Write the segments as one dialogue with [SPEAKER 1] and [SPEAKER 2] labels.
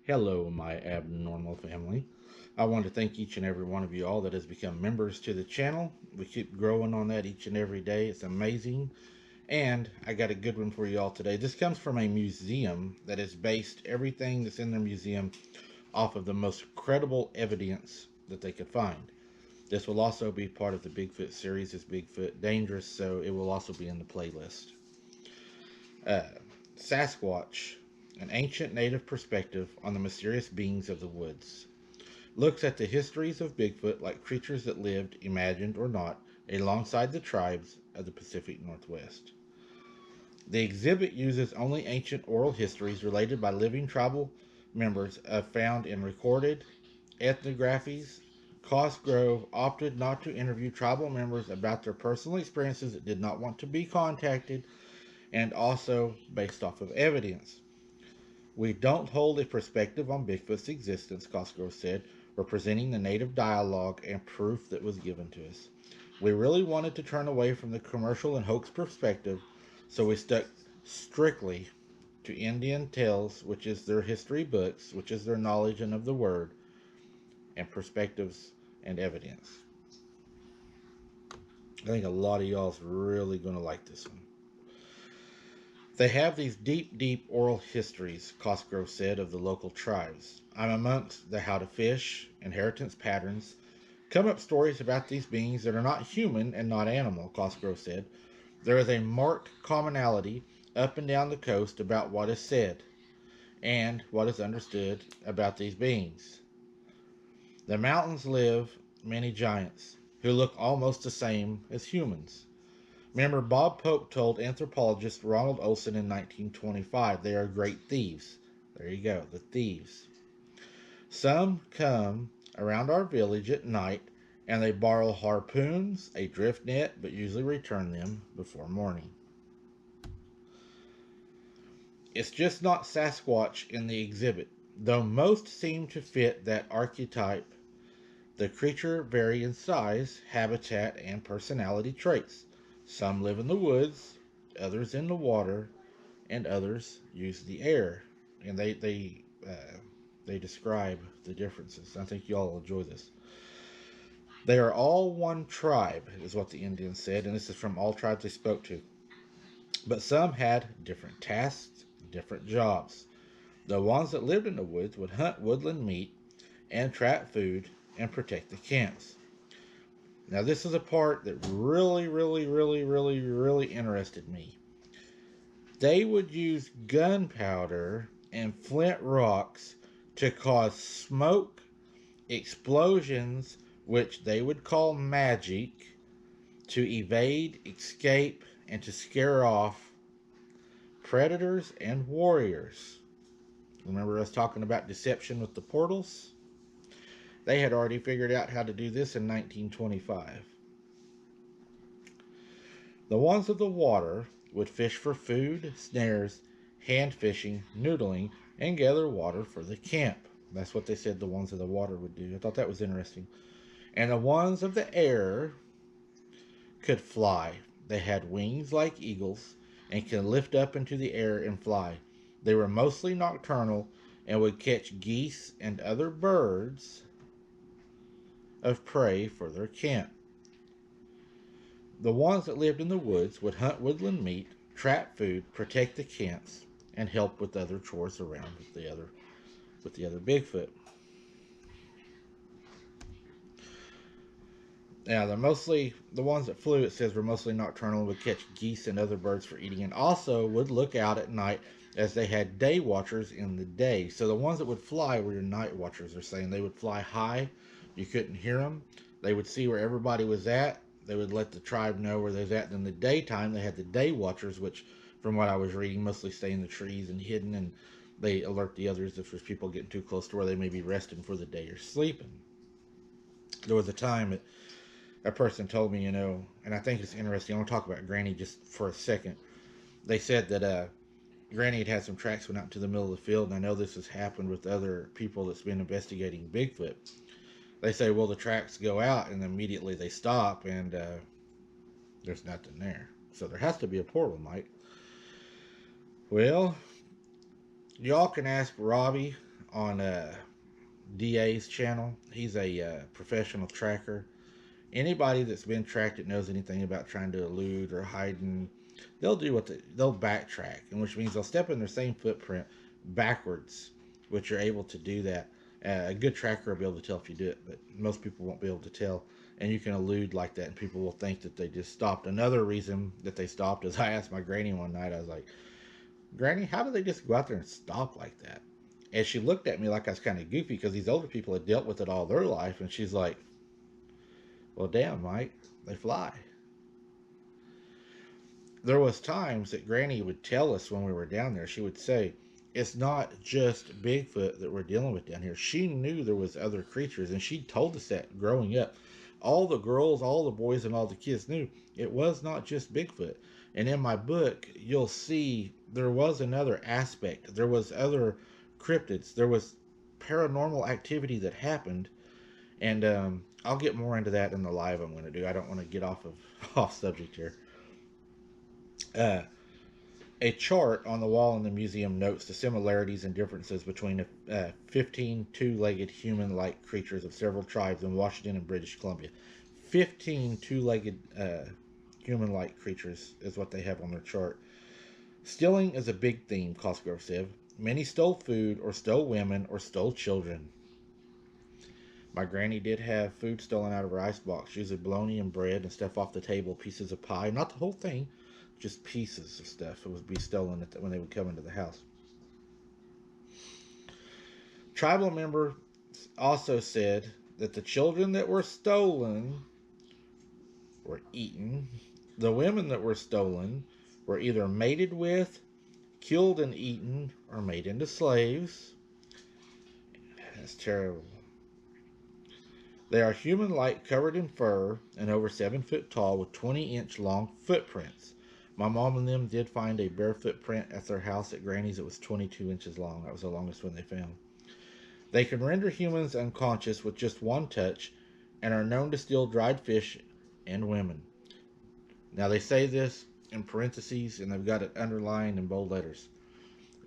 [SPEAKER 1] Hello, my abnormal family. I want to thank each and every one of you all that has become members to the channel. We keep growing on that each and every day. It's amazing. And I got a good one for you all today. This comes from a museum that has based everything that's in their museum off of the most credible evidence that they could find. This will also be part of the Bigfoot series. It's Bigfoot Dangerous, so it will also be in the playlist. Uh, Sasquatch, an ancient native perspective on the mysterious beings of the woods, looks at the histories of Bigfoot like creatures that lived, imagined or not, alongside the tribes of the Pacific Northwest. The exhibit uses only ancient oral histories related by living tribal members found in recorded ethnographies. Cosgrove opted not to interview tribal members about their personal experiences that did not want to be contacted, and also based off of evidence. We don't hold a perspective on Bigfoot's existence, Cosgrove said. We're presenting the native dialogue and proof that was given to us. We really wanted to turn away from the commercial and hoax perspective, so we stuck strictly to Indian tales, which is their history books, which is their knowledge and of the word, and perspectives and evidence. I think a lot of y'all's really going to like this one. They have these deep oral histories, Cosgrove said, of the local tribes. I'm amongst the how to fish, inheritance patterns, come up stories about these beings that are not human and not animal, Cosgrove said. There is a marked commonality up and down the coast about what is said and what is understood about these beings. The mountains live many giants who look almost the same as humans. Remember, Bob Pope told anthropologist Ronald Olson in 1925, they are great thieves. There you go, the thieves. Some come around our village at night and they borrow harpoons, a drift net, but usually return them before morning. It's just not Sasquatch in the exhibit, though most seem to fit that archetype. The creature vary in size, habitat, and personality traits. Some live in the woods, others in the water, and others use the air. And they describe the differences. I think y'all will enjoy this. They are all one tribe, is what the Indians said, and this is from all tribes they spoke to. But some had different tasks, different jobs. The ones that lived in the woods would hunt woodland meat and trap food and protect the camps. Now, this is a part that really interested me. They would use gunpowder and flint rocks to cause smoke, explosions, which they would call magic, to evade, escape, and to scare off predators and warriors. Remember us talking about deception with the portals? They had already figured out how to do this in 1925. The ones of the water would fish for food, snares, hand fishing, noodling, and gather water for the camp. That's what they said the ones of the water would do. I thought that was interesting. And the ones of the air could fly. They had wings like eagles and could lift up into the air and fly. They were mostly nocturnal and would catch geese and other birds of prey for their camp. The ones that lived in the woods would hunt woodland meat, trap food, protect the camps, and help with other chores around with the other Bigfoot. Now, the ones that flew, it says, were mostly nocturnal and would catch geese and other birds for eating, and also would look out at night as they had day watchers in the day. So the ones that would fly were your night watchers. They're saying they would fly high, you couldn't hear them. They would see where everybody was at. They would let the tribe know where they was at. And in the daytime, they had the day watchers, which, from what I was reading, mostly stay in the trees and hidden, and they alert the others if there's people getting too close to where they may be resting for the day or sleeping. There was a time that a person told me, and I think it's interesting. I want to talk about Granny just for a second. They said that Granny had some tracks went out into the middle of the field, and I know this has happened with other people that's been investigating Bigfoot. They say, well, the tracks go out, and immediately they stop, and there's nothing there. So there has to be a portal, Mike. Well, y'all can ask Robbie on DA's channel. He's a professional tracker. Anybody that's been tracked that knows anything about trying to elude or hiding, they'll backtrack, and which means they'll step in their same footprint backwards, which you're able to do that. A good tracker will be able to tell if you do it, but most people won't be able to tell. And you can elude like that, and people will think that they just stopped. Another reason that they stopped is I asked my granny one night, I was like, Granny, how do they just go out there and stop like that? And she looked at me like I was kind of goofy because these older people had dealt with it all their life. And she's like, well, damn, Mike, they fly. There was times that Granny would tell us when we were down there, she would say, it's not just Bigfoot that we're dealing with down here. She knew there was other creatures, and she told us that growing up. All the girls, all the boys, and all the kids knew it was not just Bigfoot. And in my book, you'll see there was another aspect. There was other cryptids. There was paranormal activity that happened, and I'll get more into that in the live I'm going to do. I don't want to get off of off subject here. Uh, a chart on the wall in the museum notes the similarities and differences between 15 two-legged human-like creatures of several tribes in Washington and British Columbia. 15 two-legged human-like creatures is what they have on their chart. Stealing is a big theme, Cosgrove said. Many stole food or stole women or stole children. My granny did have food stolen out of her icebox, usually bologna and bread and stuff off the table, pieces of pie, not the whole thing, just pieces of stuff. It would be stolen when they would come into the house. Tribal members also said that the children that were stolen were eaten. The women that were stolen were either mated with, killed and eaten, or made into slaves. That's terrible. They are human-like, covered in fur, and over 7 foot tall with 20-inch long footprints. My mom and them did find a bare footprint at their house at Granny's that was 22 inches long. That was the longest one they found. They can render humans unconscious with just one touch and are known to steal dried fish and women. Now they say this in parentheses, and they've got it underlined in bold letters.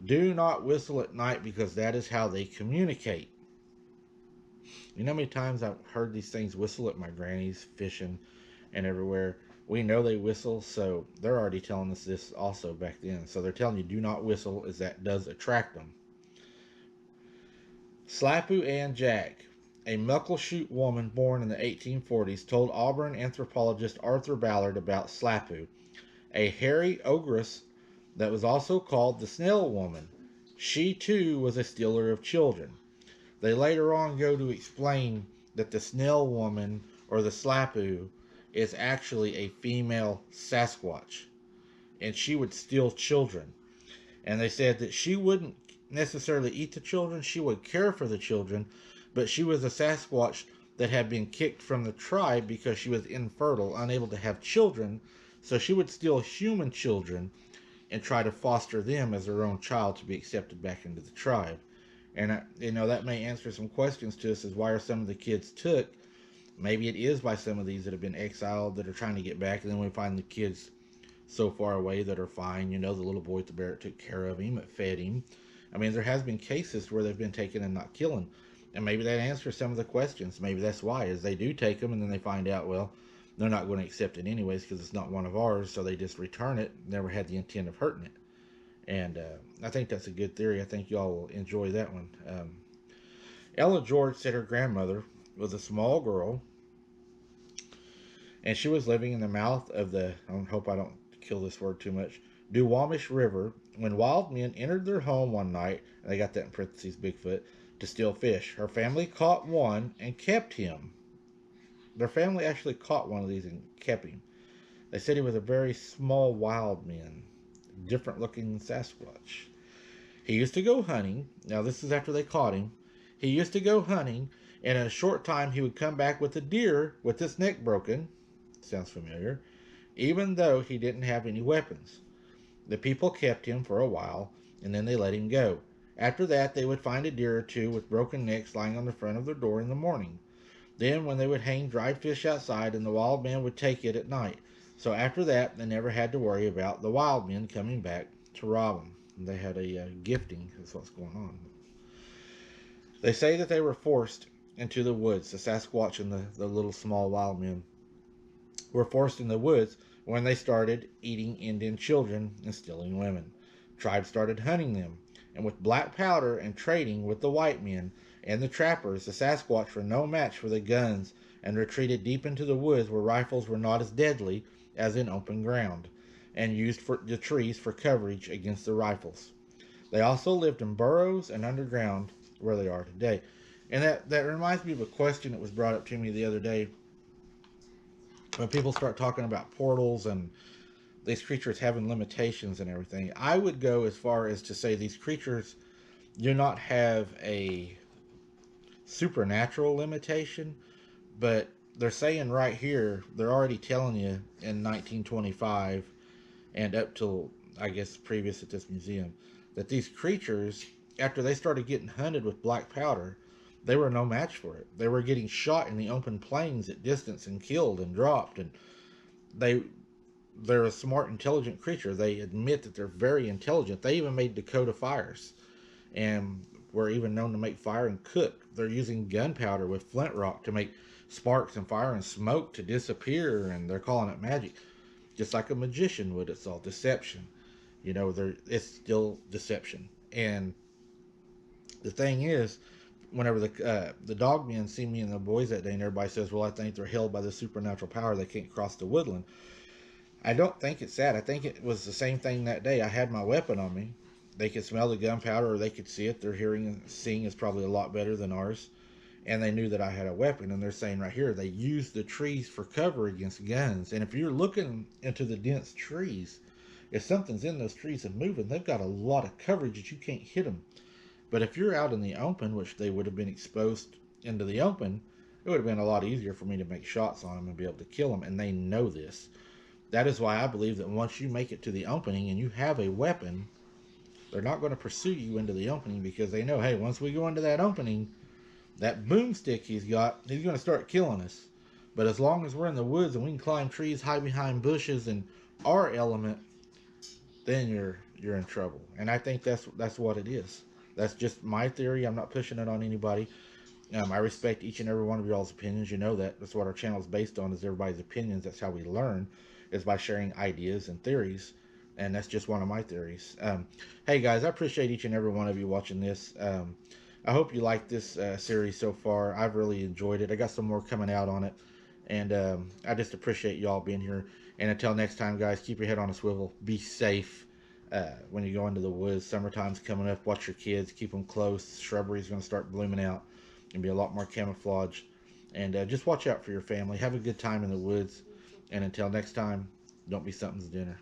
[SPEAKER 1] Do not whistle at night because that is how they communicate. You know how many times I've heard these things whistle at my granny's fishing and everywhere? We know they whistle, so they're already telling us this also back then. So they're telling you do not whistle, as that does attract them. Slapu Ann Jack, a Muckleshoot woman born in the 1840s, told Auburn anthropologist Arthur Ballard about Slapu, a hairy ogress that was also called the Snail Woman. She too was a stealer of children. They later on go to explain that the Snail Woman, or the Slapu, is actually a female sasquatch, and she would steal children. And they said that she wouldn't necessarily eat the children, she would care for the children, but she was a sasquatch that had been kicked from the tribe because she was infertile, unable to have children, so she would steal human children and try to foster them as her own child to be accepted back into the tribe. And that may answer some questions to us, as why are some of the kids took. Maybe it is by some of these that have been exiled that are trying to get back, and then we find the kids so far away that are fine. The little boy at the Barrett took care of him, it fed him. I mean, there has been cases where they've been taken and not killing, and maybe that answers some of the questions. Maybe that's why, is they do take them and then they find out, well, they're not going to accept it anyways because it's not one of ours, so they just return it. Never had the intent of hurting it. And I think that's a good theory. I think y'all will enjoy that one. Ella George said her grandmother was a small girl, and she was living in the mouth of the, I hope I don't kill this word too much, Duwamish River, when wild men entered their home one night, and they got that in parentheses, Bigfoot, to steal fish. Her family caught one and kept him. Their family actually caught one of these and kept him. They said he was a very small wild man, different looking Sasquatch. He used to go hunting. Now this is after they caught him. He used to go hunting, and in a short time he would come back with a deer with his neck broken. Sounds familiar. Even though he didn't have any weapons. The people kept him for a while, and then they let him go. After that, they would find a deer or two with broken necks lying on the front of their door in the morning. Then, when they would hang dried fish outside, and the wild men would take it at night. So after that, they never had to worry about the wild men coming back to rob them. They had a gifting, that's what's going on. They say that they were forced into the woods. The Sasquatch and the little small wild men were forced in the woods when they started eating Indian children and stealing women. Tribes started hunting them, and with black powder and trading with the white men and the trappers, the Sasquatch were no match for the guns and retreated deep into the woods where rifles were not as deadly as in open ground, and used the trees for coverage against the rifles. They also lived in burrows and underground where they are today. And that reminds me of a question that was brought up to me the other day. When people start talking about portals and these creatures having limitations and everything, I would go as far as to say these creatures do not have a supernatural limitation, but they're saying right here, they're already telling you in 1925 and up till, I guess, previous at this museum, that these creatures, after they started getting hunted with black powder, they were no match for it. They were getting shot in the open plains at distance and killed and dropped, and they they're a smart, intelligent creature. They admit that they're very intelligent. They even made Dakota fires, and were even known to make fire and cook. They're using gunpowder with flint rock to make sparks and fire and smoke to disappear, and they're calling it magic, just like a magician would. It's all deception. It's still deception. And the thing is, whenever the dog men see me and the boys that day, and everybody says, "Well, I think they're held by the supernatural power. They can't cross the woodland." I don't think it's that. I think it was the same thing that day. I had my weapon on me. They could smell the gunpowder, or they could see it. Their hearing and seeing is probably a lot better than ours, and they knew that I had a weapon. And they're saying right here they used the trees for cover against guns. And if you're looking into the dense trees, if something's in those trees and moving, they've got a lot of coverage that you can't hit them. But if you're out in the open, which they would have been exposed into the open, it would have been a lot easier for me to make shots on them and be able to kill them. And they know this. That is why I believe that once you make it to the opening and you have a weapon, they're not going to pursue you into the opening, because they know, hey, once we go into that opening, that boomstick he's got, he's going to start killing us. But as long as we're in the woods and we can climb trees, hide behind bushes, and our element, then you're in trouble. And I think that's what it is. That's just my theory. I'm not pushing it on anybody. I respect each and every one of y'all's opinions. You know that. That's what our channel is based on, is everybody's opinions. That's how we learn, is by sharing ideas and theories. And that's just one of my theories. Hey guys, I appreciate each and every one of you watching this. I hope you like this series so far. I've really enjoyed it. I got some more coming out on it. And I just appreciate y'all being here. And until next time, guys, keep your head on a swivel. Be safe when you go into the woods. Summertime's coming up. Watch your kids. Keep them close. Shrubbery's going to start blooming out and be a lot more camouflage. And just watch out for your family. Have a good time in the woods. And until next time, don't be something's dinner.